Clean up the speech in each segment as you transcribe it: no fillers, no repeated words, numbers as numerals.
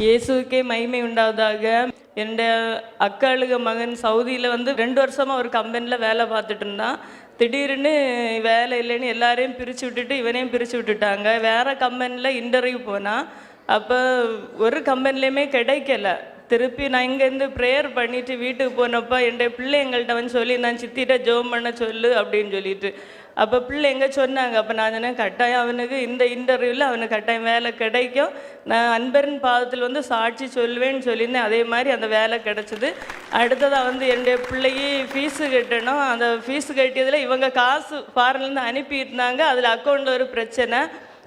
இயேசுவுக்கே மகிமை உண்டாவதாக. என்னுடைய அக்காளுக மகன் சவுதியில் 2 வருஷமாக ஒரு கம்பெனியில் வேலை பார்த்துட்டு இருந்தான். திடீர்னு வேலை இல்லைன்னு எல்லாரையும் பிரித்து விட்டுட்டு இவனையும் பிரித்து விட்டுட்டாங்க. வேறு கம்பெனியில் இன்டர்வியூ போனான். அப்போ ஒரு கம்பெனிலையுமே கிடைக்கல. திருப்பி நான் இங்கேருந்து ப்ரேயர் பண்ணிவிட்டு வீட்டுக்கு போனப்போ என்னுடைய பிள்ளை எங்கள்கிட்ட சொல்லி நான் சித்திட்ட ஜோம் பண்ண சொல்லு அப்படின்னு சொல்லிட்டு, அப்போ பிள்ளை எங்கே சொன்னாங்க. அப்போ நான் சொன்னேன், கட்டாயம் அவனுக்கு இந்த இன்டர்வியூவில் அவனுக்கு கட்டாயம் வேலை கிடைக்கும், நான் அன்பரின் பாதத்தில் சாட்சி சொல்வேன்னு சொல்லியிருந்தேன். அதே மாதிரி அந்த வேலை கிடச்சிது. அடுத்ததாக என்னுடைய பிள்ளைக்கு ஃபீஸு கட்டணும். அந்த ஃபீஸு கட்டியதில் இவங்க காசு ஃபாரின்லேருந்து அனுப்பியிருந்தாங்க. அதில் அக்கௌண்ட்டில் ஒரு பிரச்சனை.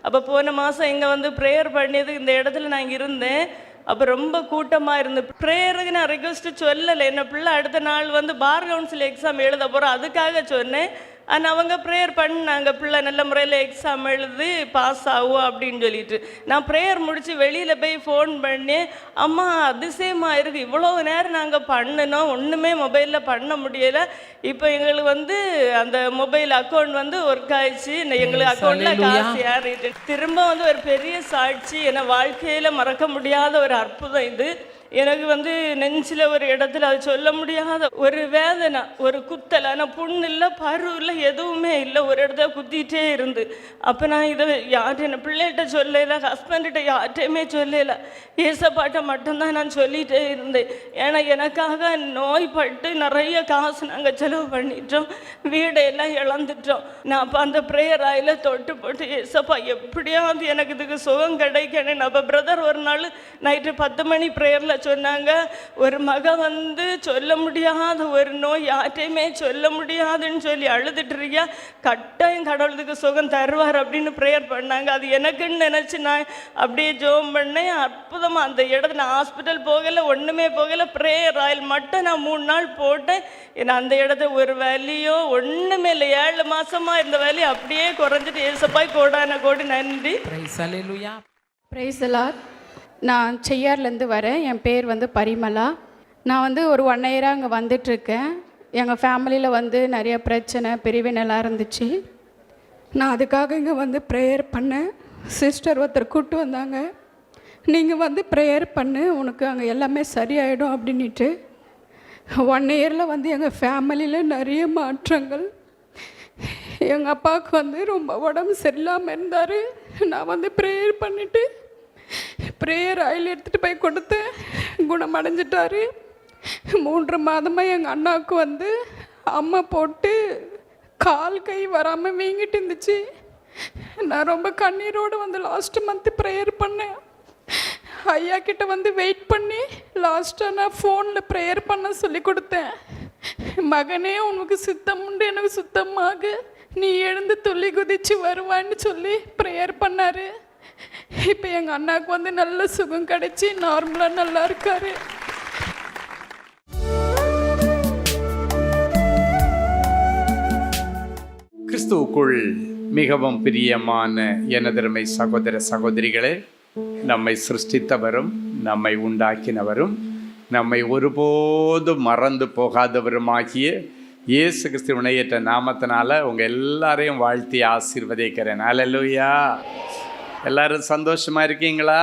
அப்போ போன மாதம் இங்கே ப்ரேயர் பண்ணியது இந்த இடத்துல நான் இருந்தேன். அப்போ ரொம்ப கூட்டமாக இருந்து ப்ரேயருக்கு நான் ரெக்வஸ்ட்டு சொல்லலை. என்ன பிள்ளை அடுத்த நாள் பார் கவுன்சில் எக்ஸாம் எழுத போகிறோம் அதுக்காக சொன்னேன். ஆனால் அவங்க ப்ரேயர் பண்ணாங்க, பிள்ளை நல்ல முறையில் எக்ஸாம் எழுதி பாஸ் ஆகும் அப்படின்னு சொல்லிட்டு. நான் ப்ரேயர் முடித்து வெளியில் போய் ஃபோன் பண்ணி, அம்மா அதிசயமாக இருக்குது, இவ்வளோ நேரம் நாங்கள் பண்ணினோம், ஒன்றுமே மொபைலில் பண்ண முடியலை. இப்போ எங்களுக்கு அந்த மொபைல் அக்கௌண்ட் ஒர்க் ஆயிடுச்சு, எங்களுக்கு அக்கௌண்ட்டில் காசு ஏறிட்டு. திரும்ப ஒரு பெரிய சாட்சி, என்னை வாழ்க்கையில் மறக்க முடியாத ஒரு அற்புதம் இது. எனக்கு நெஞ்சில் ஒரு இடத்துல அது சொல்ல முடியாத ஒரு வேதனை, ஒரு குத்தல். ஆனால் புண்ணு இல்லை, பரு இல்லை, எதுவுமே இல்லை, ஒரு இடத்துல குத்திகிட்டே இருந்து. அப்போ நான் இதை யார்கிட்ட என் பிள்ளைகிட்ட சொல்லலை, ஹஸ்பண்ட்கிட்ட யார்கிட்டையுமே சொல்லலை, ஏசப்பாட்ட மட்டும்தான் நான் சொல்லிகிட்டே இருந்தேன். ஏன்னா எனக்காக நோய்பட்டு நிறைய காசு நாங்கள் செலவு பண்ணிட்டோம், வீடையெல்லாம் இழந்துட்டோம். நான் அப்போ அந்த ப்ரேயர் ஆயில் தொட்டு போட்டு, ஏசப்பா எப்படியாவது எனக்கு இதுக்கு சுகம் கிடைக்கணும். அப்போ பிரதர் ஒரு நாள் நைட்டு 10 மணி ப்ரேயரில் சொன்னாங்க, ஒரு மக சொல்ல முடியாத ஒரு நோய், யார்ட்டையுமே சொல்ல முடியாதுன்னு சொல்லி அழுதுட்டு இருக்கியா, கட்டாயம் கடவுளுக்கு சுகம் தருவார் அப்படின்னு ப்ரேயர் பண்ணாங்க. அது எனக்குன்னு நினச்சி நான் அப்படியே ஜோம் பண்ணேன். அற்புதமாக அந்த இடத்துல நான் ஹாஸ்பிட்டல் போகலை, ஒன்றுமே போகலை, ப்ரேயர் ஆயில் மட்டும் நான் 3 நாள் போட்டேன். ஏன்னா அந்த இடத்துல ஒரு வலியோ ஒன்றுமே இல்லை. 7 மாதமாக இருந்த வலி அப்படியே குறைஞ்சிட்டு, ஏசப்பாய் கோடான கோடி நன்றி. Praise the Lord. நான் செய்யார்லேருந்து வரேன். என் பேர் பரிமலா. நான் ஒரு 1 இயராக அங்கே வந்துட்டுருக்கேன். எங்கள் ஃபேமிலியில் நிறைய பிரச்சனை பிரிவினெல்லாம் இருந்துச்சு. நான் அதுக்காக இங்கே ப்ரேயர் பண்ணேன். சிஸ்டர் ஒருத்தர் கூப்பிட்டு வந்தாங்க, நீங்கள் ப்ரேயர் பண்ணு, உனக்கு அங்கே எல்லாமே சரியாயிடும் அப்படின்ட்டு. 1 இயரில் எங்கள் ஃபேமிலியில் நிறைய மாற்றங்கள். எங்கள் அப்பாவுக்கு ரொம்ப உடம்பு சரியில்லாமல் இருந்தார். நான் ப்ரேயர் பண்ணிவிட்டு ப்ரேயர் ஆயில் எடுத்துகிட்டு போய் கொடுத்தேன், குணமடைஞ்சிட்டார். 3 மாதமாக எங்கள் அண்ணாவுக்கு அம்மை போட்டு கால் கை வராமல் வீங்கிட்டு இருந்துச்சு. நான் ரொம்ப கண்ணீரோடு லாஸ்ட் மந்த்து ப்ரேயர் பண்ணேன். ஐயா கிட்ட வெயிட் பண்ணி லாஸ்ட்டாக நான் ஃபோனில் ப்ரேயர் பண்ண சொல்லி கொடுத்தேன். மகனே, உனக்கு சுத்தம் உண்டு, எனக்கு சுத்தமாக, நீ எழுந்து துள்ளி குதிச்சு வருவான்னு சொல்லி ப்ரேயர் பண்ணார். இப்போ எங்கள் அண்ணாவுக்கு நல்ல சுகம் கிடைச்சி நார்மலாக நல்லா இருக்காரு. கிறிஸ்துவுக்குள் மிகவும் பிரியமான எனதருமை சகோதர சகோதரிகளே, நம்மை சிருஷ்டித்தவரும் நம்மை உண்டாக்கினவரும் நம்மை ஒருபோதும் மறந்து போகாதவருமாகிய இயேசு கிறிஸ்து இணையற்ற நாமத்தினால உங்கள் எல்லாரையும் வாழ்த்தி ஆசீர்வதிக்கிறேன். அல்லேலூயா. எல்லாரும் சந்தோஷமாக இருக்கீங்களா?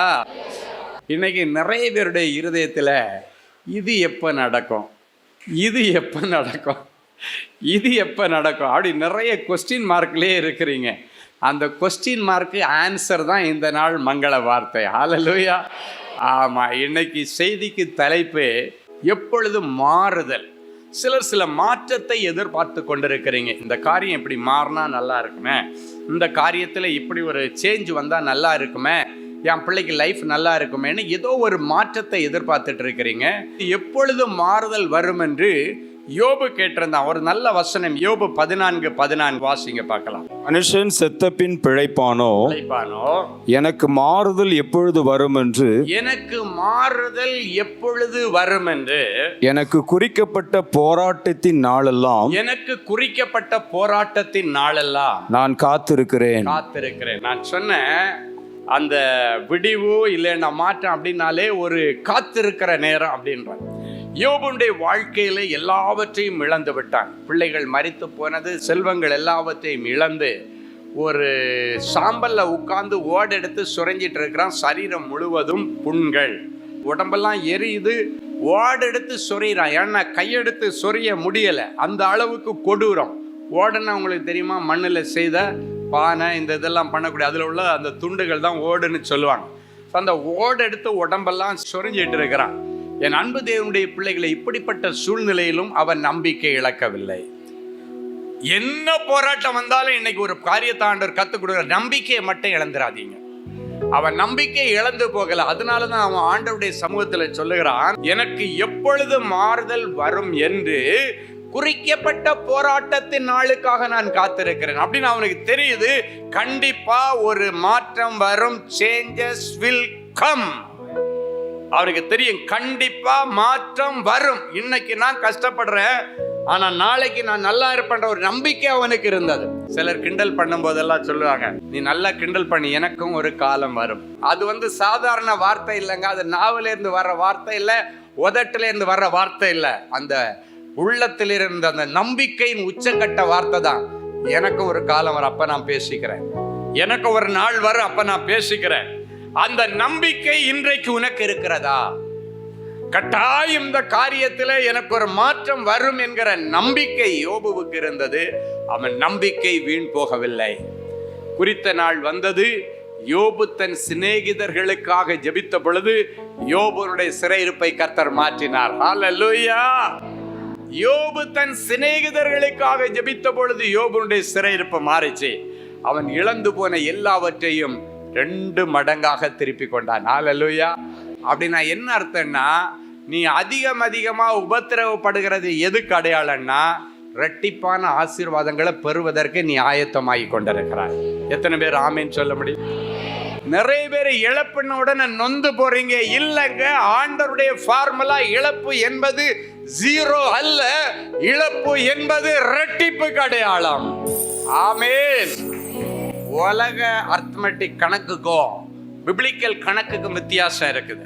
இன்றைக்கி நிறைய பேருடைய இருதயத்தில் இது எப்போ நடக்கும், இது எப்போ நடக்கும், இது எப்போ நடக்கும் அப்படி நிறைய கொஸ்டின் மார்க்லேயே இருக்கிறீங்க. அந்த கொஸ்டின் மார்க்கு ஆன்சர் தான் இந்த நாள் மங்கள வார்த்தை. ஹல்லேலூயா. ஆமாம், இன்னைக்கு செய்திக்கு தலைப்பு எப்பொழுது மாறுதல். சிலர் சில மாற்றத்தை எதிர்பார்த்து கொண்டிருக்கிறீங்க. இந்த காரியம் இப்படி மாறினா நல்லா இருக்குமே, இந்த காரியத்தில் இப்படி ஒரு சேஞ்ச் வந்தால் நல்லா இருக்குமே, என் பிள்ளைக்கு லைஃப் நல்லா இருக்குமேன்னு ஏதோ ஒரு மாற்றத்தை எதிர்பார்த்துட்டு இருக்கிறீங்க. எப்பொழுது மாறுதல் வரும் என்று யோபு கேட்டிருந்தான். ஒரு நல்ல வசனம், யோபு 14:14 வாசிங்க பார்க்கலாம். மனுஷன் செத்தபின் பிழைப்பானோ, எனக்கு மாறுதல் எப்பொழுது வரும் என்று, எனக்கு மாறுதல் எப்பொழுது வரும் என்று, எனக்கு குறிக்கப்பட்ட போராட்டத்தின் நாளெல்லாம், எனக்கு குறிக்கப்பட்ட போராட்டத்தின் நாளெல்லாம் நான் காத்திருக்கிறேன். நான் சொன்னேன், அந்த விடிவு இல்லைன்னா மாற்றம் அப்படின்னாலே ஒரு காத்திருக்கிற நேரம் அப்படின்றான். யோபுடைய வாழ்க்கையில் எல்லாவற்றையும் இழந்து விட்டான். பிள்ளைகள் மரித்து போனது, செல்வங்கள் எல்லாவற்றையும் இழந்து ஒரு சாம்பலில் உட்கார்ந்து ஓடெடுத்து சுரஞ்சிட்டு இருக்கிறான். சரீரம் முழுவதும் புண்கள். உடம்பெல்லாம் எரியுது, ஓடு எடுத்து சொறிகிறான். ஏன்னா கையெடுத்து சொரிய முடியலை, அந்த அளவுக்கு கொடூரம். ஓடுன்னா உங்களுக்கு தெரியுமா, மண்ணில் செய்த பானை இந்த இதெல்லாம் பண்ணக்கூடிய அதில் உள்ள அந்த துண்டுகள் தான் ஓடுன்னு சொல்லுவாங்க. அந்த ஓடு எடுத்து உடம்பெல்லாம் சொரிஞ்சிட்டு இருக்கிறான். என் அன்பு தேவனுடைய பிள்ளைகளை, இப்படிப்பட்ட சூழ்நிலையிலும் அவன் நம்பிக்கை இழக்கவில்லை. என்ன போராட்டம் வந்தாலும் இன்னைக்கு ஒரு காரியத்தை ஆண்டவர் கற்றுக் கொடுக்குற, நம்பிக்கையை மட்டும் இழந்துடாதீங்க. அவன் நம்பிக்கை இழந்து போகல. அதனாலதான் அவன் ஆண்டவருடைய சமூகத்துல சொல்லுகிறான், எனக்கு எப்பொழுது மாறுதல் வரும் என்று குறிக்கப்பட்ட போராட்டத்தின் நாளுக்காக நான் காத்திருக்கிறேன் அப்படின்னு அவனுக்கு தெரியுது. கண்டிப்பா ஒரு மாற்றம் வரும். Changes will come. அவனுக்கு தெரியும், கண்டிப்பா மாற்றம் வரும். இன்னைக்கு நான் கஷ்டப்படுறேன், ஆனா நாளைக்கு நான் நல்லா இருப்பேன்ற ஒரு நம்பிக்கை அவனுக்கு இருந்தது. சிலர் கிண்டல் பண்ணும் போதெல்லாம் சொல்லுவாங்க, நீ நல்லா கிண்டல் பண்ணி, எனக்கும் ஒரு காலம் வரும். அது சாதாரண வார்த்தை இல்லைங்க, அது நாவில இருந்து வர்ற வார்த்தை இல்லை, உதட்டில இருந்து வர்ற வார்த்தை இல்லை, அந்த உள்ளத்தில் இருந்த அந்த நம்பிக்கையின் உச்சக்கட்ட வார்த்தை தான். எனக்கும் ஒரு காலம் வரும், அப்ப நான் பேசிக்கிறேன். எனக்கு ஒரு நாள் வரும், அப்ப நான் பேசிக்கிறேன். அந்த நம்பிக்கை இன்றைக்கு உனக்கு இருக்கிறதா? கட்டாயம் இந்த காரியத்தில் எனக்கு ஒரு மாற்றம் வரும் என்கிற நம்பிக்கை யோபுவுக்கு இருந்தது. அவன் நம்பிக்கை வீண் போகவில்லை. குறித்த நாள் வந்தது. யோபு தன் சிநேகிதர்களுக்காக ஜெபித்த பொழுது யோபுனுடைய சிறையிருப்பை கர்த்தர் மாற்றினார். ஹல்லேலூயா! யோபு தன் சிநேகிதர்களுக்காக ஜெபித்த பொழுது யோபுனுடைய சிறையிருப்பு மாறிச்சு. அவன் இழந்து போன எல்லாவற்றையும் 2 மடங்காக திருப்பி கொண்டான். ஹல்லேலூயா! அப்படின்னா என்ன அர்த்தம்னா, நீ அதிகமா உபத்திரவப்படுகிறது எதுக்கு அடையாளம்னா, இரட்டிப்பான ஆசீர்வாதங்களை பெறுவதற்கு நீ ஆயத்தமாகி கொண்டிருக்கிறாய். எத்தனை பேர் ஆமேன்னு சொல்ல முடியும்? நிறைய பேர் இழப்புன உடனே நொந்து போறீங்க. இல்லைங்க, ஆண்டவருடைய ஃபார்முலா இழப்பு என்பது 0 அல்ல, இழப்பு என்பது இரட்டிப்புக்கு அடையாளம். ஆமென். உலக அர்த்தமெட்டிக் கணக்குக்கும் பிப்ளிக்கல் கணக்குக்கும் வித்தியாசம் இருக்குது.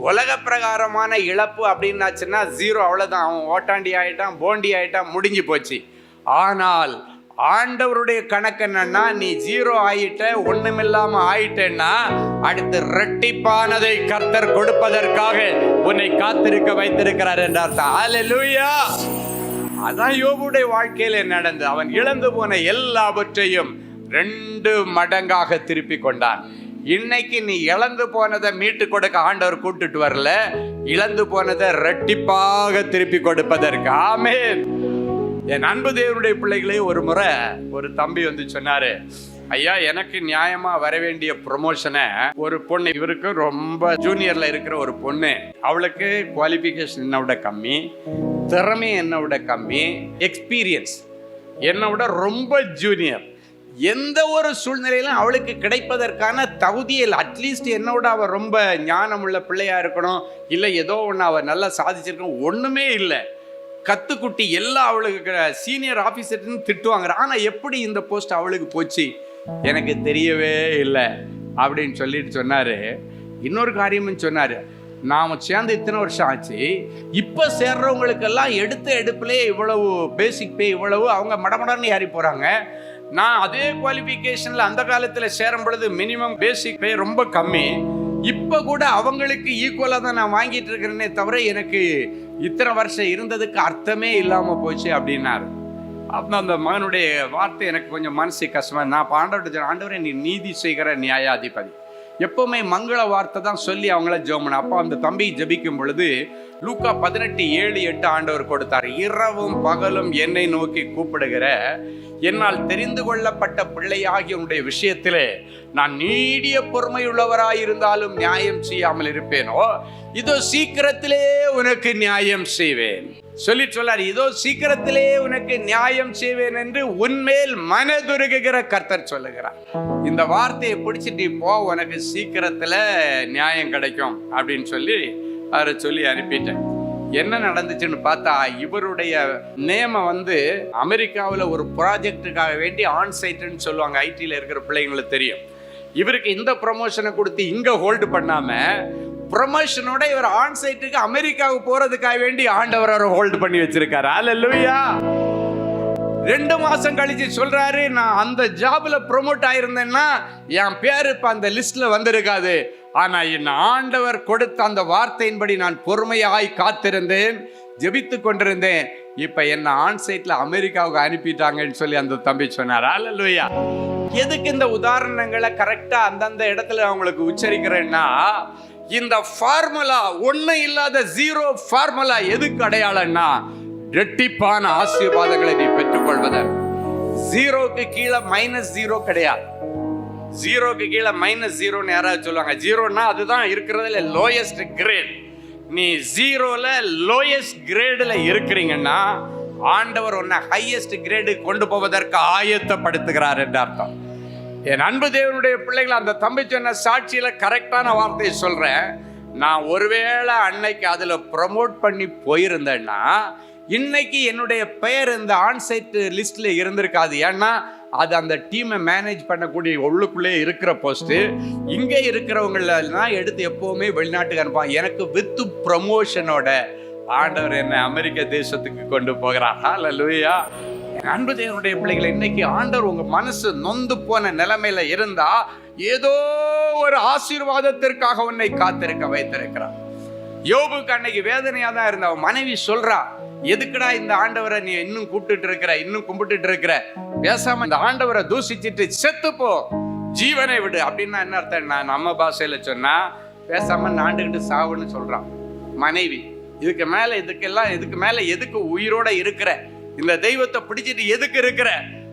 உலக பிரகாரமான இழப்பு அப்படின்னாச்சுன்னா 0, அவ்வளோதான். அவன் ஓட்டாண்டி ஆயிட்டான், போண்டி ஆயிட்டான், முடிஞ்சு போச்சு. ஆனால் ஆண்டவருடைய கணக்கு என்னன்னா, நீ 0 ஆயிட்ட, ஒண்ணுமில்லாம ஆயிட்டேன்னா அடுத்து இரட்டிப்பானதை கர்த்தர் கொடுப்பதற்காக உன்னை காத்திருக்க வைத்திருக்கிறார் என்ற அர்த்தம். ஹல்லேலூயா! அதான் யோபுடைய வாழ்க்கையில நடந்தது. அவன் இழந்து போன எல்லாவற்றையும் 2 மடங்காக திருப்பி கொண்டான். இன்னைக்கு நீ இழந்து போனதை மீட்டு கொடுக்க ஆண்டவர் கூட்டிட்டு வரல, இழந்து போனதை இரட்டிப்பாக திருப்பி கொடுப்பதற்கு. ஆமென். என் அன்பு தேவனுடைய பிள்ளைகளே, ஒரு முறை ஒரு தம்பி சொன்னாரு, ஐயா, எனக்கு நியாயமா வர வேண்டிய ப்ரொமோஷனை ஒரு பொண்ணு, இவருக்கு ரொம்ப ஜூனியர்ல இருக்கிற ஒரு பொண்ணு, அவளுக்கு குவாலிஃபிகேஷன் என்னை விட கம்மி, திறமை என்னை விட கம்மி, எக்ஸ்பீரியன்ஸ் என்னை விட ரொம்ப ஜூனியர், எந்த ஒரு சூழ்நிலையிலும் அவளுக்கு கிடைப்பதற்கான தகுதியில் அட்லீஸ்ட் என்னோட அவள் ரொம்ப ஞானமுள்ள பிள்ளையா இருக்கணும், இல்லை ஏதோ ஒன்று அவள் நல்லா சாதிச்சிருக்கணும், ஒன்றுமே இல்லை, கத்துக்குட்டி எல்லாம் அவளுக்கு சீனியர் ஆஃபீஸர்னு திட்டுவாங்க. ஆனால் எப்படி இந்த போஸ்ட் அவளுக்கு போச்சு எனக்கு தெரியவே இல்லை அப்படின்னு சொல்லிட்டு சொன்னார். இன்னொரு காரியமும் சொன்னார், நாம் சேர்ந்து இத்தனை வருஷம் ஆச்சு, இப்போ சேர்றவங்களுக்கெல்லாம் எடுப்பிலே இவ்வளவு பேசிக் பே இவ்வளவு, அவங்க மடமடன்னு ஏறி போகிறாங்க. நான் அதே குவாலிஃபிகேஷனில் அந்த காலத்தில் சேரும் பொழுது மினிமம் பேசிக் பே ரொம்ப கம்மி, இப்போ கூட அவங்களுக்கு ஈக்குவலாக தான் நான் வாங்கிட்டு இருக்கிறேனே தவிர எனக்கு இத்தனை வருஷம் இருந்ததுக்கு அர்த்தமே இல்லாமல் போச்சு அப்படின்னாரு. அப்போ அந்த மகனுடைய வார்த்தை எனக்கு கொஞ்சம் மனசு கஷ்டமாக. நான் ஆண்டவர்கிட்ட, ஆண்டவரே நீ நீதி செய்கிற நியாயாதிபதி, எப்பவுமே மங்கள வார்த்தை தான் சொல்லி அவங்கள ஜெபம். அப்போ அந்த தம்பி ஜெபிக்கும் பொழுது லூக்கா 18:7-8 ஆண்டவர் கொடுத்தார். இரவும் பகலும் என்னை நோக்கி கூப்பிடுகிற என்னால் தெரிந்து கொள்ளப்பட்ட பிள்ளையாகிய உன்னுடைய விஷயத்திலே நான் நீடிய பொறுமையுள்ளவராயிருந்தாலும் நியாயம் செய்யாமல் இருப்பேனோ, இதோ சீக்கிரத்திலே உனக்கு நியாயம் செய்வேன் சொல்லார். இதோ சீக்கிரத்திலே உனக்கு நியாயம் செய்வேன் என்று உன்மேல் மனதுருகுகிற கர்த்தர் சொல்லுகிறார். இந்த வார்த்தையை பிடிச்சிட்டு போ, உனக்கு சீக்கிரத்துல நியாயம் கிடைக்கும் அப்படின்னு சொல்லி அவரை சொல்லி அனுப்பிட்டேன். என்ன நடந்துச்சுன்னு பார்த்தா, இவருடைய நேமம் அமெரிக்காவில் ஒரு ப்ராஜெக்டுக்காக வேண்டி ஆன்சைட்டுன்னு சொல்லுவாங்க, ஐடியில் இருக்கிற பிள்ளைங்களுக்கு தெரியும். இவருக்கு இந்த ப்ரொமோஷனை கொடுத்து இங்கே ஹோல்டு பண்ணாமல் ப்ரொமோஷனோட இவர் ஆன்சைட்டுக்கு அமெரிக்காவுக்கு போகிறதுக்காக வேண்டி ஆண்டவர் அவரை ஹோல்டு பண்ணி வச்சிருக்காரு. ஹல்லேலூயா! 2 மாசம் கழிச்சு சொல்றாரு, நான் அந்த ஜாப்ல ப்ரொமோட் ஆயிருந்தேன்னா என் பேர் இப்ப அந்த லிஸ்ட்ல வந்திருக்காது. ஆனா என் ஆண்டவர் கொடுத்த அந்த வார்த்தையின்படி நான் பொறுமையாய் காத்திருந்தேன், ஜெபித்து கொண்டிருந்தேன். இப்ப என்ன ஆன்சைட்ல அமெரிக்காவுக்கு அனுப்பிட்டாங்கன்னு சொல்லி அந்த தம்பி சொன்னார். அல்லேலூயா. எதுக்கு இந்த உதாரணங்களை கரெக்டா அந்தந்த இடத்துல அவங்களுக்கு உச்சரிக்கிறேன்னா, இந்த ஃபார்முலா ஒன்னும் இல்லாத ஜீரோ ஃபார்முலா எதுக்கு அடையாளம்னா, இரட்டிப்பான ஆசீர்வாதங்களை நீ பெற்றுக்கொள்வதற்கு. ஜீரோக்கு கீழே -0 கிடையாது. ஜீரோக்கு கீழே -0ன்னு யாராவது சொல்லுவாங்க. ஜீரோன்னா அதுதான் இருக்கிறதுல லோயஸ்ட் கிரேட். நீ ஜீரோல லோயஸ்ட் கிரேட்ல இருக்கிறீங்கன்னா ஆண்டவர் உன்னை ஹையஸ்ட் கிரேடு கொண்டு போவதற்கு ஆயத்தப்படுத்துகிறார் என்று அர்த்தம். என் அன்பு தேவனுடைய பிள்ளைகள், அந்த தம்பி சொன்ன சாட்சியில கரெக்டான வார்த்தையை சொல்றேன். நான் ஒருவேளை அன்னைக்கு அதுல ப்ரமோட் பண்ணி போயிருந்தேன்னா இன்னைக்கு என்னுடைய பெயர் இந்த ஆன்சைட் லிஸ்ட்ல இருந்திருக்காது. ஏன்னா அது அந்த டீமை மேனேஜ் பண்ணக்கூடிய உள்ளுக்குள்ளே இருக்கிற போஸ்ட்டு. இங்கே இருக்கிறவங்களெல்லாம் எடுத்து எப்போவுமே வெளிநாட்டுக்கு அனுப்பான். எனக்கு வித் ப்ரமோஷனோட ஆண்டவர் என்னை அமெரிக்க தேசத்துக்கு கொண்டு போகிறார். ஹல்லேலூயா. அன்பு தேவனுடைய பிள்ளைகளை, இன்னைக்கு ஆண்டவர் உங்க மனசு நொந்து போன நிலைமையில இருந்தா ஏதோ ஒரு ஆசீர்வாதத்திற்காக உன்னை காத்திருக்க வைத்திருக்கிறார். யோபுக்கு அன்னைக்கு வேதனையா தான் இருந்த மனைவி சொல்றா, எதுக்குடா இந்த ஆண்டவரை நீ இன்னும் கூப்பிட்டு இருக்கிற, இன்னும் கும்பிட்டு இருக்கிற, பேசாம இந்த ஆண்டவரை தூசிச்சிட்டு செத்து போ, ஜீவனை விடு. அப்படின்னா என்ன அர்த்தம்? நான் நம்ம பாஷையில சொன்னா பேசாம நாண்டுகிட்டு சாவுன்னு சொல்றான் மனைவி. இதுக்கு மேல எதுக்கு உயிரோட இருக்கிற? இந்த தெய்வத்தை பிடிச்சிட்டு எதுக்கு இருக்கிற?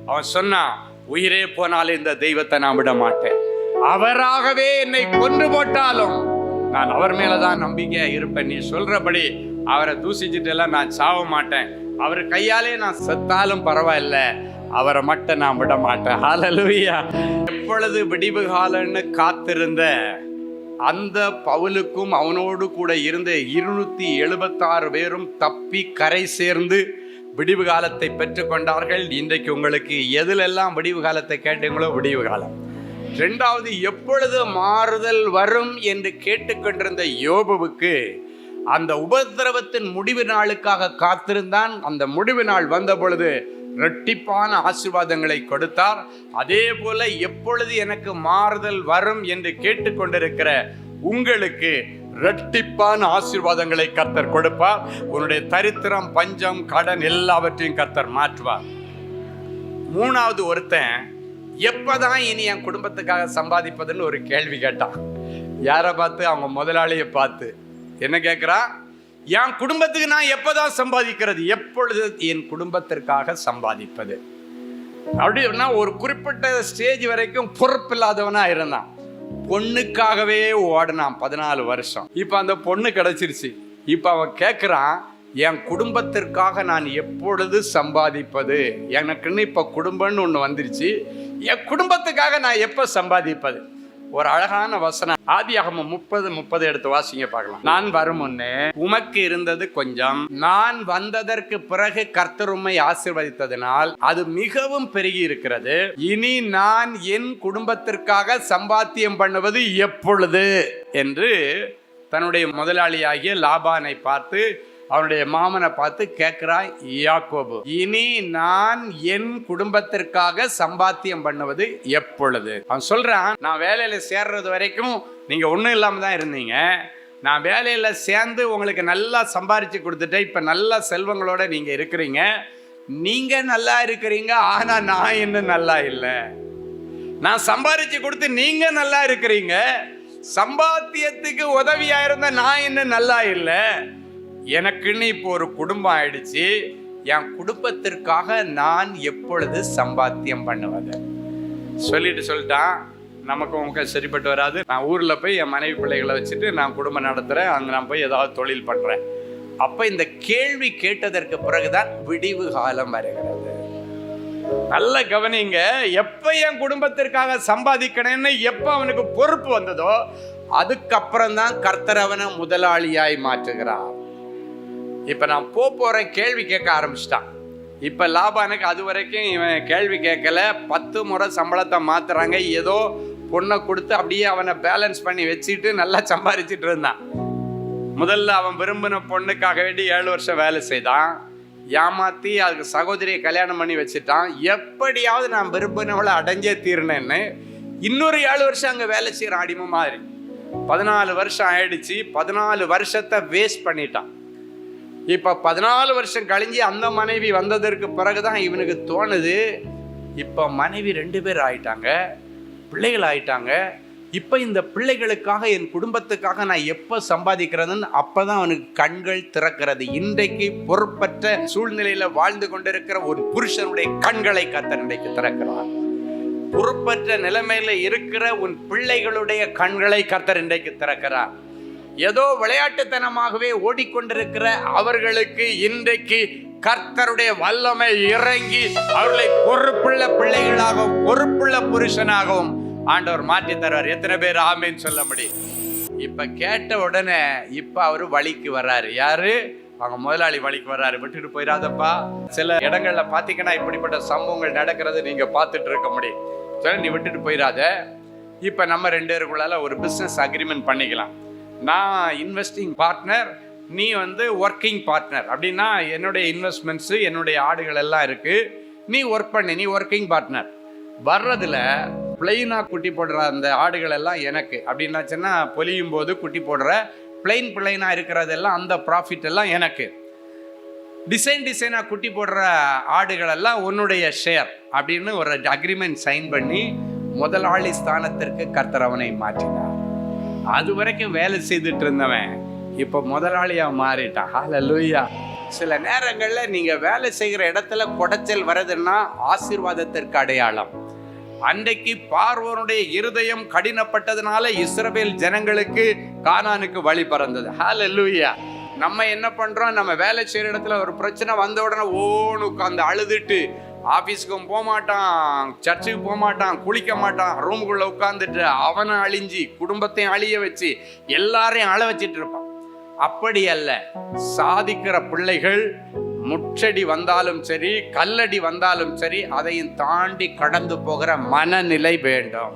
அவன் சொன்னான், உயிரே போனாலும் இந்த தெய்வத்தை நான் விட மாட்டேன். அவராகவே என்னை கொன்று போட்டாலும் நான் அவர் மேலதான் நம்பிக்கையா இருப்பேன். நீ சொல்றபடி அவரை தூசிச்சுட்டு எல்லாம் நான் சாவ மாட்டேன். அவர் கையாலே நான் செத்தாலும் பரவாயில்ல, அவரை மட்டும் நான் விட மாட்டேன். ஹல்லேலூயா. எப்பொழுது விடிவு காலம்னு காத்திருந்த அந்த பவுலுக்கும் அவனோடு கூட இருந்த 276 பேரும் தப்பி கரை சேர்ந்து விடிவு காலத்தை பெற்றுக்கொண்டார்கள். இன்றைக்கு உங்களுக்கு எதிலெல்லாம் விடிவு காலத்தை கேட்டீங்களோ விடிவு காலம். 2வது, எப்பொழுது மாறுதல் வரும் என்று கேட்டுக்கொண்டிருந்த யோபுவுக்கு அந்த உபத்திரவத்தின் முடிவு நாளுக்காக காத்திருந்தான். அந்த முடிவு நாள் வந்த பொழுது இரட்டிப்பான ஆசீர்வாதங்களை கொடுத்தார். அதே போல எப்பொழுது எனக்கு மாறுதல் வரும் என்று கேட்டுக்கொண்டிருக்கிற உங்களுக்கு இரட்டிப்பான ஆசீர்வாதங்களை கர்த்தர் கொடுப்பார். உன்னுடைய தரித்திரம், பஞ்சம், கடன் எல்லாவற்றையும் கர்த்தர் மாற்றுவார். 3வது, ஒருத்தன் எப்பதான் இனி என் குடும்பத்துக்காக சம்பாதிப்பதுன்னு ஒரு கேள்வி கேட்டான். யாரை பார்த்து? அவங்க முதலாளியை பார்த்து. என்ன கேட்கிறா? என் குடும்பத்துக்கு நான் எப்பதான் சம்பாதிக்கிறது? எப்பொழுது என் குடும்பத்திற்காக சம்பாதிப்பது? அப்படின்னா ஒரு குறிப்பிட்ட ஸ்டேஜ் வரைக்கும் பொறுப்பில்லாதவனா இருந்தான். பொண்ணுக்காகவே ஓடினான் 14 வருஷம். இப்ப அந்த பொண்ணு கிடைச்சிருச்சு. இப்ப அவன் கேட்கிறான், என் குடும்பத்திற்காக நான் எப்பொழுது சம்பாதிப்பது? எனக்குன்னு இப்ப குடும்பம்னு ஒண்ணு வந்துருச்சு, என் குடும்பத்துக்காக நான் எப்ப சம்பாதிப்பது? ஒரு அழகான வசனம், ஆதியாகமம் 30:30 எடுத்து வாசிங்க பார்க்கலாம். நான் வரும் முன்னே உமக்கு இருந்தது கொஞ்சம், நான் வந்ததற்கு பிறகு கர்த்தர் உம்மை ஆசீர்வதித்ததினால் அது மிகவும் பெருகி இருக்கிறது. இனி நான் என் குடும்பத்திற்காக சம்பாத்தியம் பண்ணுவது எப்பொழுது என்று தன்னுடைய முதலாளியாகிய லாபானை பார்த்து, அவனுடைய மாமனை பார்த்து கேட்கிறான் யாக்கோபு. இனி நான் என் குடும்பத்திற்காக சம்பாத்தியம் பண்ணுவது எப்பொழுது? அவன் சொல்றான், நான் வேலையில சேர்றது வரைக்கும் நீங்க ஒன்றும் இல்லாம தான் இருந்தீங்க. நான் வேலையில சேர்ந்து உங்களுக்கு நல்லா சம்பாரிச்சு கொடுத்துட்டேன். இப்ப நல்ல செல்வங்களோட நீங்க இருக்கிறீங்க. நீங்க நல்லா இருக்கிறீங்க, ஆனா நான் இன்னும் நல்லா இல்லை. நான் சம்பாரிச்சு கொடுத்து நீங்க நல்லா இருக்கிறீங்க, சம்பாத்தியத்துக்கு உதவியா இருந்த நான் இன்னும் நல்லா இல்லை. எனக்குன்னு இப்போ ஒரு குடும்பம் ஆயிடுச்சு. என் குடும்பத்திற்காக நான் எப்பொழுது சம்பாத்தியம் பண்ணுவது? சொல்லிட்டான், நமக்கு உங்க சரிப்பட்டு வராது. நான் ஊர்ல போய் என் மனைவி பிள்ளைகளை வச்சுட்டு நான் குடும்பம் நடத்துறேன், அங்க நான் போய் ஏதாவது தொழில் பண்றேன். அப்ப இந்த கேள்வி கேட்டதற்கு பிறகுதான் விடிவு காலம் வருகிறது. நல்ல கவனிங்க. எப்ப என் குடும்பத்திற்காக சம்பாதிக்கணும்னு எப்ப அவனுக்கு பொறுப்பு வந்ததோ அதுக்கப்புறம் தான் கர்த்தர் அவனை முதலாளியாய் மாற்றுகிறார். இப்ப நான் போறேன், கேள்வி கேட்க ஆரம்பிச்சிட்டான். இப்ப லாபானுக்கு அது வரைக்கும் இவன் கேள்வி கேட்கல. 10 முறை சம்பளத்தை மாத்துறாங்க. ஏதோ பொண்ணை கொடுத்து அப்படியே அவனை பேலன்ஸ் பண்ணி வச்சுட்டு நல்லா சம்பாதிச்சுட்டு இருந்தான். முதல்ல அவன் விரும்பின பொண்ணுக்காக வேண்டி 7 வருஷம் வேலை செய்தான். ஏமாற்றி அதுக்கு சகோதரியை கல்யாணம் பண்ணி வச்சுட்டான். எப்படியாவது நான் விரும்பினவளை அடைஞ்சே தீர்னேன்னு இன்னொரு 7 வருஷம் அங்கே வேலை செய்கிற அடிமை மாதிரி. 14 வருஷம் ஆயிடுச்சு. 14 வருஷத்தை வேஸ்ட் பண்ணிட்டான். இப்போ 14 வருஷம் கழிஞ்சு அந்த மனைவி வந்ததற்கு பிறகுதான் இவனுக்கு தோணுது, இப்போ மனைவி 2 பேர் ஆயிட்டாங்க, பிள்ளைகள் ஆயிட்டாங்க. இப்போ இந்த பிள்ளைகளுக்காக என் குடும்பத்துக்காக நான் எப்போ சம்பாதிக்கிறதுன்னு அப்போதான் அவனுக்கு கண்கள் திறக்கிறது. இன்றைக்கு பொறுப்பற்ற சூழ்நிலையில வாழ்ந்து கொண்டிருக்கிற ஒரு புருஷனுடைய கண்களை கர்த்தர் இன்றைக்கு திறக்கிறார். பொறுப்பற்ற நிலைமையில இருக்கிற உன் பிள்ளைகளுடைய கண்களை கர்த்தர் இன்றைக்கு திறக்கிறார். ஏதோ விளையாட்டுத்தனமாகவே ஓடிக்கொண்டிருக்கிற அவர்களுக்கு இன்றைக்கு கர்த்தருடைய வல்லமை இறங்கி அவர்களை பொறுப்புள்ள பிள்ளைகளாகவும் பொறுப்புள்ள புருஷனாகவும் ஆண்டவர் மாற்றி தருவார். எத்தனை பேர் ஆமேன்னு சொல்ல முடியும்? இப்ப கேட்ட உடனே இப்ப அவரு வழிக்கு வர்றாரு. யாரு? அவங்க முதலாளி வழிக்கு வர்றாரு. விட்டுட்டு போயிடாதப்பா. சில இடங்கள்ல பாத்தீங்கன்னா இப்படிப்பட்ட சம்பவங்கள் நடக்கிறது நீங்க பார்த்துட்டு இருக்க முடியும். சரி, நீ விட்டுட்டு போயிடாத. இப்ப நம்ம 2 பேருக்குள்ளால ஒரு பிசினஸ் அக்ரிமெண்ட் பண்ணிக்கலாம். நான் இன்வெஸ்டிங் பார்ட்னர், நீ ஒர்க்கிங் பார்ட்னர். அப்படின்னா என்னுடைய இன்வெஸ்ட்மெண்ட்ஸு என்னுடைய ஆடுகள் எல்லாம் இருக்கு, நீ ஒர்க் பண்ணி, நீ ஒர்க்கிங் பார்ட்னர். வர்றதுல பிளெயினாக குட்டி போடுற அந்த ஆடுகள் எல்லாம் எனக்கு அப்படின்னாச்சுன்னா, பொலியும் போது குட்டி போடுற பிளெயினாக இருக்கிறதெல்லாம் அந்த ப்ராஃபிட் எல்லாம் எனக்கு. டிசைனாக குட்டி போடுற ஆடுகள் எல்லாம் உன்னுடைய ஷேர் அப்படின்னு ஒரு அக்ரிமெண்ட் சைன் பண்ணி முதலாளி ஸ்தானத்திற்கு கர்த்தர் அவனை மாற்றினார். அது வரைக்கும் வேலை செய்துட்டு இருந்தவன் இப்போ முதலாளியா மாறிட்டான். ஹல்லேலூயா. சில நேரங்களில் நீங்க வேலை செய்கிற இடத்துல குடைச்சல் வருதுன்னா ஆசீர்வாதத்திற்கு அடையாளம். அன்றைக்கு பார்வோனுடைய இருதயம் கடினப்பட்டதுனால இஸ்ரவேல் ஜனங்களுக்கு கானானுக்கு வழி பிறந்தது. ஹல்லேலூயா. நம்ம என்ன பண்றோம்? நம்ம வேலை செய்யற இடத்துல ஒரு பிரச்சனை வந்த உடனே ஓன்னு உட்காந்து அழுதுட்டு, ஆஃபீஸுக்கும் போக மாட்டான், சர்ச்சுக்கு போக மாட்டான், குளிக்க மாட்டான், ரூமுக்குள்ள உட்காந்துட்டு அவனை அழிஞ்சி குடும்பத்தையும் அழிய வச்சு எல்லாரையும் அழ வச்சிட்டு இருப்பான். அப்படி அல்ல. சாதிக்கிற பிள்ளைகள் முச்சடி வந்தாலும் சரி, கல்லடி வந்தாலும் சரி, அதையும் தாண்டி கடந்து போகிற மனநிலை வேண்டும்.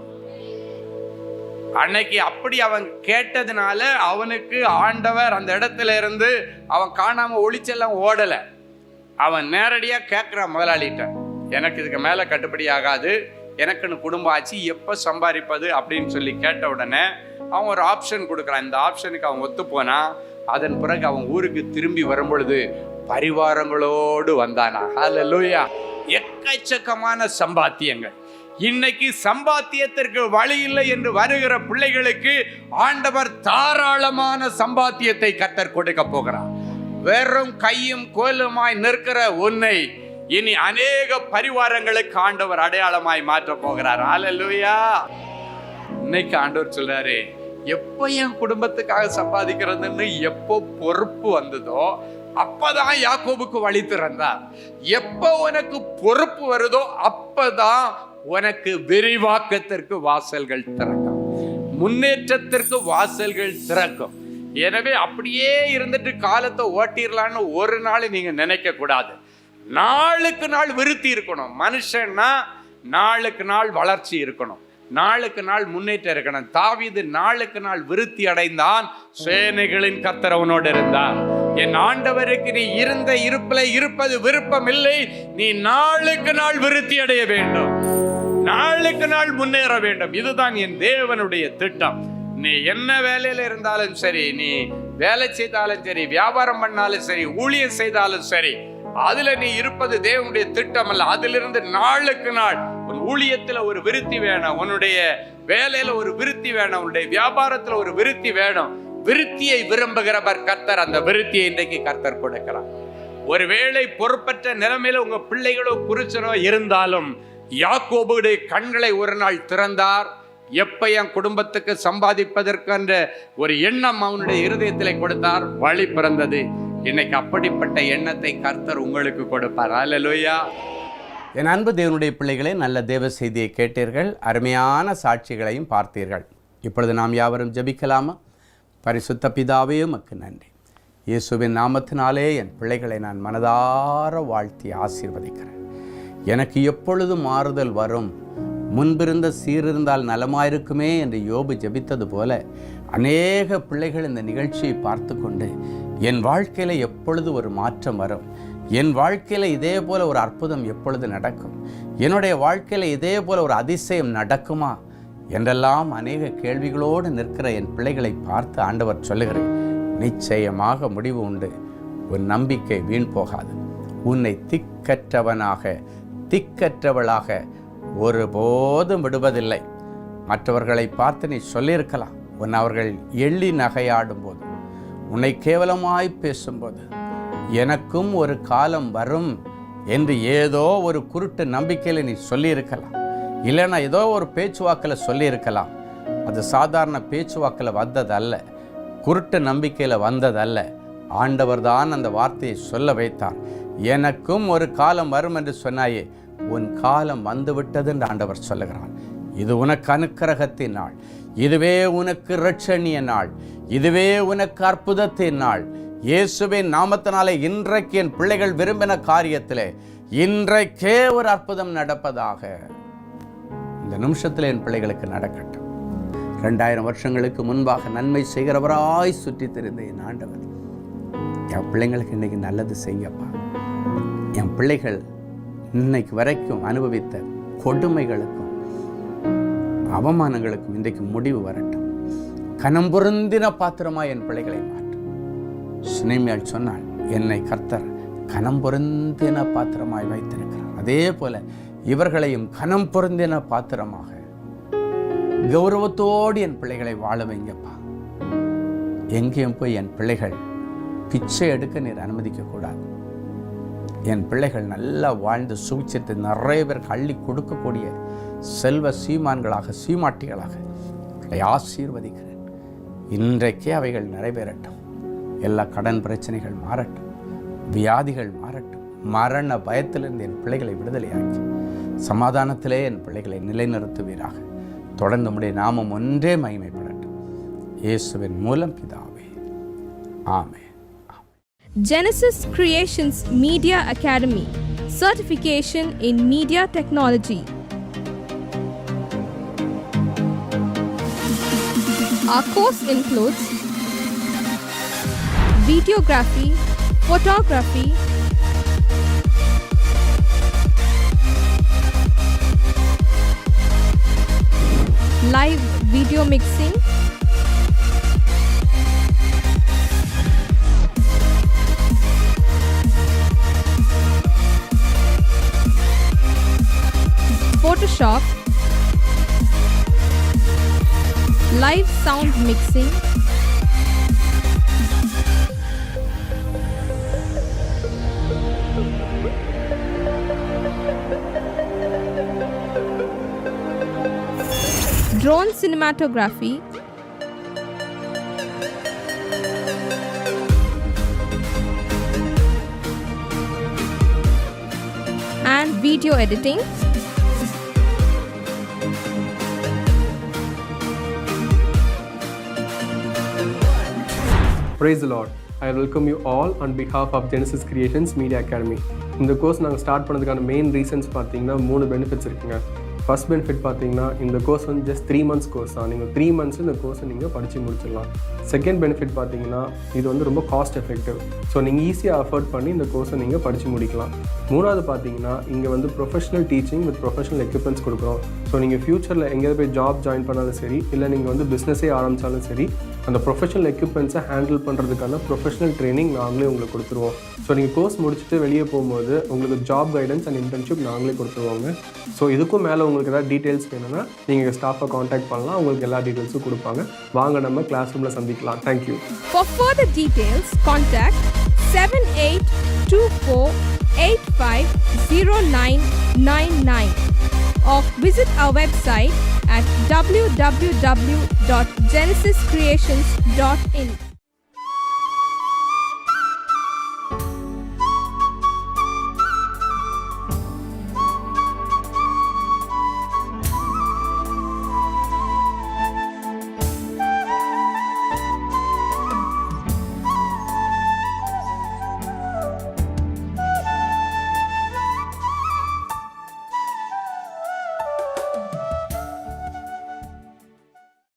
அன்னைக்கு அப்படி அவன் கேட்டதுனால அவனுக்கு ஆண்டவர் அந்த இடத்துல இருந்து அவன் காணாம ஒளிச்செல்லாம் ஓடல. அவன் நேரடியா கேட்கிறான் முதலாளிகிட்ட, எனக்கு இதுக்கு மேல கட்டுப்படி ஆகாது, எனக்குன்னு குடும்பம் ஆச்சு, எப்ப சம்பாதிப்பது அப்படின்னு சொல்லி கேட்ட உடனே அவன் ஒரு ஆப்ஷன் கொடுக்குறான். இந்த ஆப்ஷனுக்கு அவன் ஒத்து போனா அதன் பிறகு அவன் ஊருக்கு திரும்பி வரும் பொழுது பரிவாரங்களோடு வந்தானா. ஹல்லேலூயா. எக்கச்சக்கமான சம்பாத்தியங்கள். இன்னைக்கு சம்பாத்தியத்திற்கு வழி இல்லை என்று வருகிற பிள்ளைகளுக்கு ஆண்டவர் தாராளமான சம்பாத்தியத்தை கர்த்தர் கொடுக்க போகிறார். வெறும் கையும் கோலுமாய் நிற்கிற உன்னை இனி அநேக பரிவாரங்களுக்கு ஆண்டவர் அடையாளமாய் மாற்ற போகிறார். ஹல்லேலூயா. இன்னைக்கு ஆண்டவர் சொல்றாரு, எப்போ என் குடும்பத்துக்காக சம்பாதிக்கிறதுன்னு எப்போ பொறுப்பு வந்ததோ அப்பதான் யாக்கோபுக்கு வழி திறந்தார். எப்போ உனக்கு பொறுப்பு வருதோ அப்பதான் உனக்கு விரிவாக்கத்திற்கு வாசல்கள் திறக்கும், முன்னேற்றத்திற்கு வாசல்கள் திறக்கும். எனவே அப்படியே இருந்துட்டு காலத்தை ஓட்டிடலான்னு ஒரு நாள் நீங்க நினைக்க கூடாது. நாளுக்கு நாள் விருத்தி இருக்கணும். மனுஷன்னா நாளுக்கு நாள் வளர்ச்சி இருக்கணும், நாளுக்கு நாள் முன்னேற்றம் இருக்கணும். தாவீது நாளுக்கு நாள் விருத்தி அடைந்தான். சேனைகளின் கர்த்தர் அவனோடு இருந்தார். என் ஆண்டவருக்கு நீ இருந்த இருப்பில் இருப்பது விருப்பம் இல்லை, நீ நாளுக்கு நாள் விருத்தி அடைய வேண்டும், நாளுக்கு நாள் முன்னேற வேண்டும். இதுதான் என் தேவனுடைய திட்டம். நீ என்ன வேலையில இருந்தாலும் சரி, நீ வேலை செய்தாலும் சரி, வியாபாரம் பண்ணாலும் சரி, ஊழியம் செய்தாலும் சரி, அதுல நீ இருப்பது தேவனுடைய திட்டம் அல்ல. அதிலிருந்து நாளுக்கு நாள் உன் ஊழியத்துல ஒரு விருத்தி வேணும், உன்னுடைய வேலையில ஒரு விருத்தி வேணும், உன்னுடைய வியாபாரத்துல ஒரு விருத்தி வேணும். விருத்தியை விரும்புகிறவர் கர்த்தர். அந்த விருத்தியை இன்றைக்கு கர்த்தர் கொடுக்கிறார். ஒருவேளை பொறுப்பற்ற நிலைமையில உங்க பிள்ளைகளோ புருஷனோ இருந்தாலும் யாக்கோபுடைய கண்களை ஒரு நாள் திறந்தார். எப்ப என் குடும்பத்துக்கு சம்பாதிப்பதற்கென்ற ஒரு எண்ணம் அவனுடைய இருதயத்தில் கொடுத்தார், வழி பிறந்தது. இன்னைக்கு அப்படிப்பட்ட எண்ணத்தை கர்த்தர் உங்களுக்கு கொடுப்பார். அல்லேலூயா. என் அன்பு தேவனுடைய பிள்ளைகளே, நல்ல தேவ செய்தியை கேட்டீர்கள், அருமையான சாட்சிகளையும் பார்த்தீர்கள். இப்பொழுது நாம் யாவரும் ஜெபிக்கலாமா? பரிசுத்த பிதாவே, உமக்கு நன்றி. இயேசுவின் நாமத்தினாலே என் பிள்ளைகளை நான் மனதார வாழ்த்தி ஆசீர்வதிக்கிறேன். எனக்கு எப்பொழுதும் மாறுதல் வரும், முன்பிருந்த சீரிருந்தால் நலமாயிருக்குமே என்று யோபு ஜெபித்தது போல அநேக பிள்ளைகள் இந்த நிகழ்ச்சியை பார்த்து கொண்டு என் வாழ்க்கையில் எப்பொழுது ஒரு மாற்றம் வரும், என் வாழ்க்கையில் இதே போல் ஒரு அற்புதம் எப்பொழுது நடக்கும், என்னுடைய வாழ்க்கையில் இதே போல் ஒரு அதிசயம் நடக்குமா என்றெல்லாம் அநேக கேள்விகளோடு நிற்கிற என் பிள்ளைகளை பார்த்து ஆண்டவர் சொல்லுகிறேன், நிச்சயமாக முடிவு உண்டு. உன் நம்பிக்கை வீண் போகாது. உன்னை திக்கற்றவனாக திக்கற்றவளாக ஒருபோதும் விடுவதில்லை. மற்றவர்களை பார்த்து நீ சொல்லியிருக்கலாம், அவர்கள் எள்ளி நகையாடும் போது, உன்னை கேவலமாய் பேசும்போது, எனக்கும் ஒரு காலம் வரும் என்று ஏதோ ஒரு குருட்டு நம்பிக்கையில் நீ சொல்லியிருக்கலாம். இல்லைன்னா ஏதோ ஒரு பேச்சுவாக்கில் சொல்லியிருக்கலாம். அது சாதாரண பேச்சுவாக்கில் வந்ததல்ல, குருட்டு நம்பிக்கையில் வந்ததல்ல. ஆண்டவர் தான் அந்த வார்த்தையை சொல்ல வைத்தார். எனக்கும் ஒரு காலம் வரும் என்று சொன்னாயே, உன் காலம் வந்துவிட்டது என்று ஆண்டவர் சொல்லுகிறான். இது உனக்கு அனுக்கிரகத்தின் நாள், இதுவே உனக்கு இரட்சணிய நாள், இதுவே உனக்கு அற்புதத்தின் நாள். இயேசுவின் நாமத்தினாலே இன்றைக்கு என் பிள்ளைகள் விரும்பின காரியத்திலே இன்றைக்கே ஒரு அற்புதம் நடப்பதாக. இந்த நிமிஷத்தில் என் பிள்ளைகளுக்கு நடக்கட்டும். 2000 வருஷங்களுக்கு முன்பாக நன்மை செய்கிறவராய் சுற்றி திரிந்த என் ஆண்டவர் என் பிள்ளைங்களுக்கு இன்னைக்கு நல்லது செய்யப்பா. என் பிள்ளைகள் இன்னைக்கு வரைக்கும் அனுபவித்த கொடுமைகளுக்கும் அவமானங்களுக்கும் இன்றைக்கு முடிவு வரட்டும். கனம் பொருந்தின பாத்திரமாய் என் பிள்ளைகளை மாற்றும். சினைமையால் சொன்னால், என்னை கர்த்தர் கனம் பொருந்தின பாத்திரமாய் வைத்திருக்கிறார். அதே போல இவர்களையும் கனம் பொருந்தின பாத்திரமாக கௌரவத்தோடு என் பிள்ளைகளை வாழ வைங்கப்பா. எங்கேயும் போய் என் பிள்ளைகள் பிச்சை எடுக்க நீர் அனுமதிக்க கூடாது. என் பிள்ளைகள் நல்லா வாழ்ந்து சுகிச்சிட்டு நிறைய பேருக்கு அள்ளி கொடுக்கக்கூடிய செல்வ சீமான்களாக சீமாட்டிகளாக ஆசீர்வதிக்கிறேன். இன்றைக்கே அவைகள் நிறைவேறட்டும். எல்லா கடன் பிரச்சனைகள் மாறட்டும், வியாதிகள் மாறட்டும். மரண பயத்திலிருந்து என் பிள்ளைகளை விடுதலையாக்கி சமாதானத்திலே என் பிள்ளைகளை நிலைநிறுத்துவீராக. தொடர்ந்து உம்முடைய நாமம் ஒன்றே மகிமைப்படட்டும். இயேசுவின் மூலம் பிதாவே, ஆமென். Genesis Creations Media Academy, certification in media technology. Our course includes videography, photography, live video mixing, Photoshop, live sound mixing, drone cinematography, and video editing. Praise the Lord. I welcome you all on behalf of Genesis Creations Media Academy. இந்த course நாங்கள் start பண்ணதுக்கான main reasons பார்த்தீங்கன்னா 3 benefits இருக்குங்க. First benefit பார்த்தீங்கன்னா, இந்த course வந்து just 3 months course தான். நீங்கள் 3 months இந்த கோர்ஸை நீங்கள் படித்து முடிச்சிடலாம். செகண்ட் பெனிஃபிட் பார்த்தீங்கன்னா, இது வந்து ரொம்ப காஸ்ட் எஃபெக்டிவ். ஸோ நீங்கள் ஈஸியாக அஃபோர்ட் பண்ணி இந்த கோர்ஸை நீங்கள் படித்து முடிக்கலாம். மூணாவது பார்த்தீங்கன்னா, இங்கே வந்து professional teaching with professional equipments கொடுக்குறோம். ஸோ நீங்கள் ஃப்யூச்சரில் எங்கேயாவது போய் ஜாப் ஜாயின் பண்ணாலும் சரி, இல்லை நீங்கள் வந்து பிஸ்னஸே ஆரம்பித்தாலும் சரி, அந்த ப்ரொஃபஷனல் எக்யூப்மெண்ட்ஸை ஹேண்டில் பண்ணுறதுக்கான ப்ரொஃபஷனல் ட்ரைனிங் நாங்களே உங்களுக்கு கொடுத்துருவோம். ஸோ நீங்கள் கோர்ஸ் முடிச்சுட்டு வெளியே போகும்போது உங்களுக்கு ஜாப் கைடன்ஸ் அண்ட் இன்டர்ன்ஷிப் நாங்களே கொடுத்துருவாங்க. ஸோ இதுக்கும் மேலே உங்களுக்கு ஏதாவது டீட்டெயில்ஸ் வேணும்னா நீங்கள் ஸ்டாஃபை காண்டாக்ட் பண்ணலாம். உங்களுக்கு எல்லா டீட்டெயில்ஸும் கொடுப்பாங்க. வாங்க நம்ம கிளாஸ் ரூமில் சந்திக்கலாம். Thank you. For further details, contact 7824850999 or visit our website at www.genesiscreations.in.